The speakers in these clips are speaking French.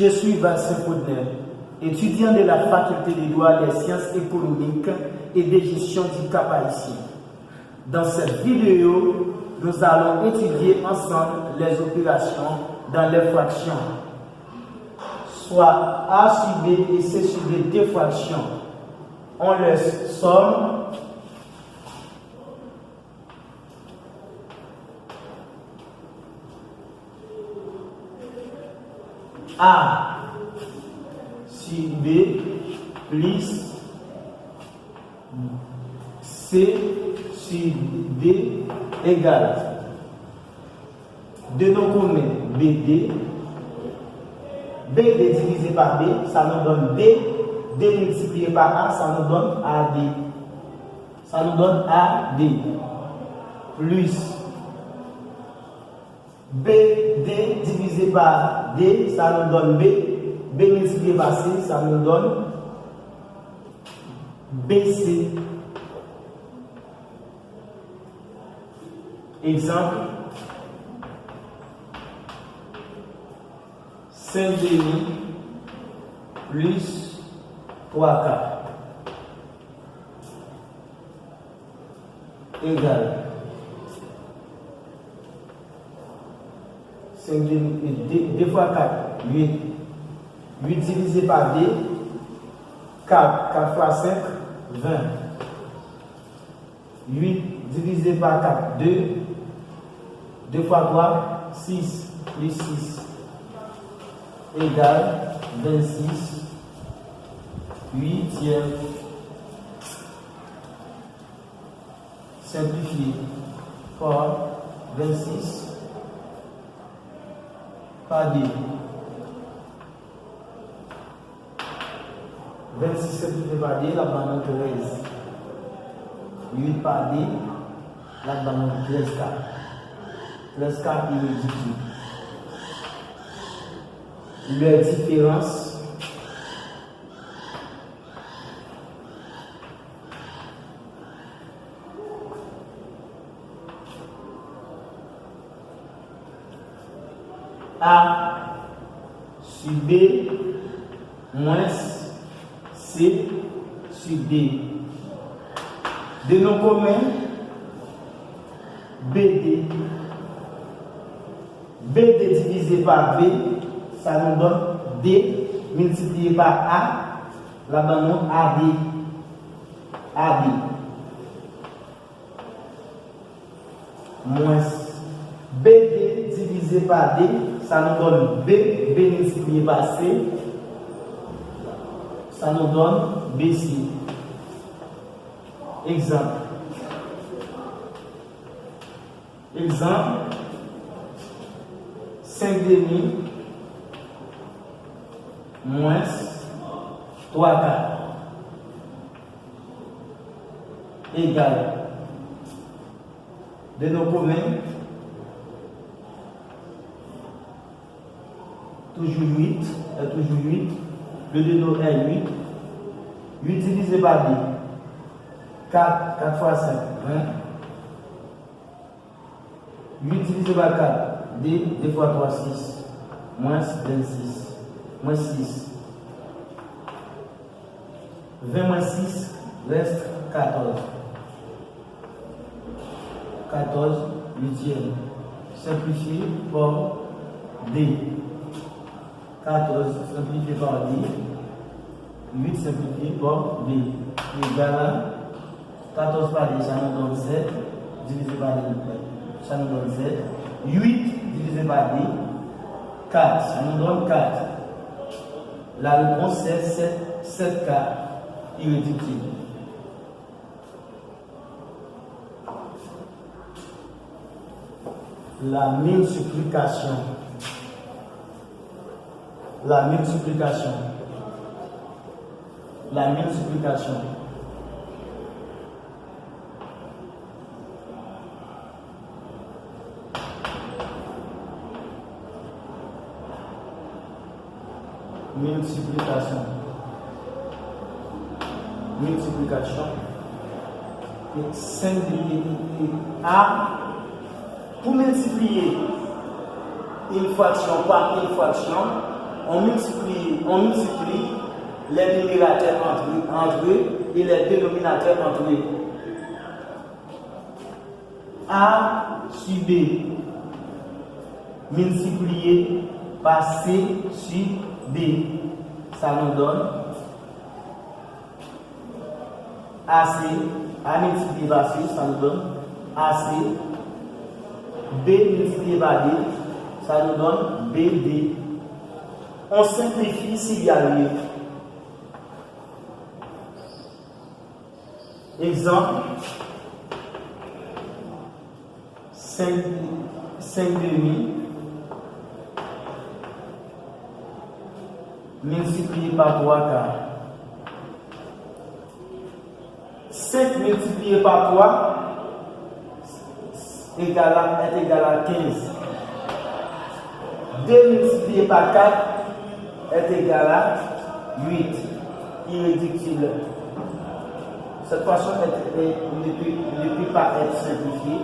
Je suis Vincent Poudner, étudiant de la faculté de droit des sciences économiques et de gestion du Cap Haïtien. Dans cette vidéo, nous allons étudier ensemble les opérations dans les fractions, soit A sur B et C sur B, deux fractions. On les somme. A sur B plus C sur D égale de nos communs BD. BD divisé par B, ça nous donne B. D multiplié par A, ça nous donne AD. Ça nous donne AD. Plus BD divisé par D, ça nous donne B. B multiplié par C, ça nous donne BC. Exemple, 5 demi plus 3 quarts égale 5 demi, 2 fois 4, 8. 8 divisé par D, 4, 4 fois 5, 20. 8 divisé par 4, 2. 2 fois 3, 6, plus 6, égale 26 huitièmes. Simplifié par 26 par D. 26 simplifié par D, la banane 13. 8 par D, la banane 13 quarts. 13 quarts irréductible. Leur différence A sur B moins C sur D. De nos communs BD. BD divisé par B, ça nous donne D multiplié par A, là-bas nous AD. AD. Moins BD divisé par D, ça nous donne B, B multiplié par C, ça nous donne BC. Exemple. Exemple. 5 demi moins 3 quarts égale de nos communs toujours 8 est toujours 8, le déno est 8, 8 divisé par 2, 4, 4 fois 5, 20, 8 divisé par 4, D, 2 fois 3, 6, moins 26, moins 6. 20 moins 6 reste 14. 14 huitièmes. Simplifié par D. 14 simplifié par D. 8 simplifié par D. Égale 14 par D, ça nous donne 7. Divisé par D, ça nous donne 7. 8 divisé par D, 4, ça nous donne 4. La réponse c'est 7 quarts irréductible. La multiplication. La multiplication. La multiplication. Multiplication. Multiplication. Et 5 A. Pour multiplier une fraction par une fraction, on multiplie les numérateurs entre eux et les dénominateurs entre eux. A sur B multiplié par C sur B, ça nous donne AC. A multiplié par C, ça nous donne AC. B multiplié par D, ça nous donne BD. On simplifie s'il y a lieu. Exemple, 5 demi multiplié par 3 quarts. 5 multiplié par 3 est égal à 15. 2 multiplié par 4 est égal à 8. Irréductible. Cette façon ne peut pas être simplifiée.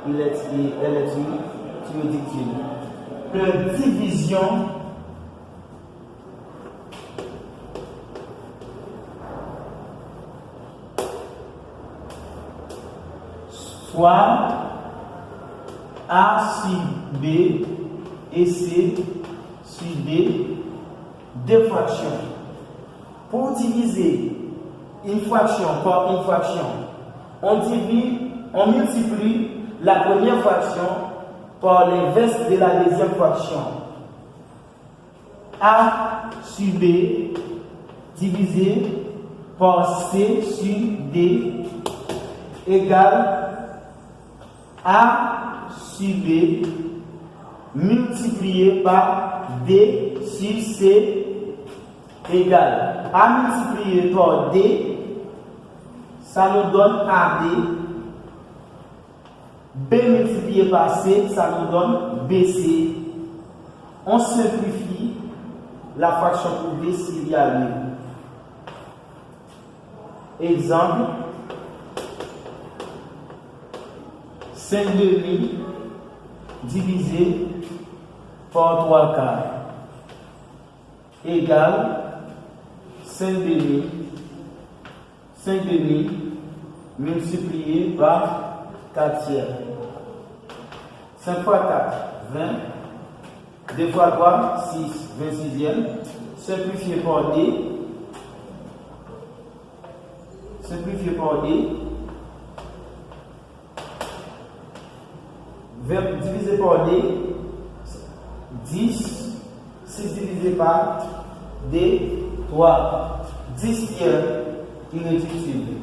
Elle est irréductible. La division soit A sur B et C sur D, deux fractions. Pour diviser une fraction par une fraction, on multiplie la première fraction par l'inverse de la deuxième fraction. A sur B divisé par C sur D égale A sur B multiplié par D sur C égale A multiplié par D, ça nous donne AB. B multiplié par C, ça nous donne BC. On simplifie la fraction pour B s'il y a lieu. Exemple, 5 demi divisé par 3 quarts égale 5 demi multiplié par 4 tiers. 5 fois 4, 20. 2 fois 3, 6, 26e. Simplifié par D. Simplifié par D. Divisé par D. 10. 6 divisé par D. 3. 10 tiers irréductible.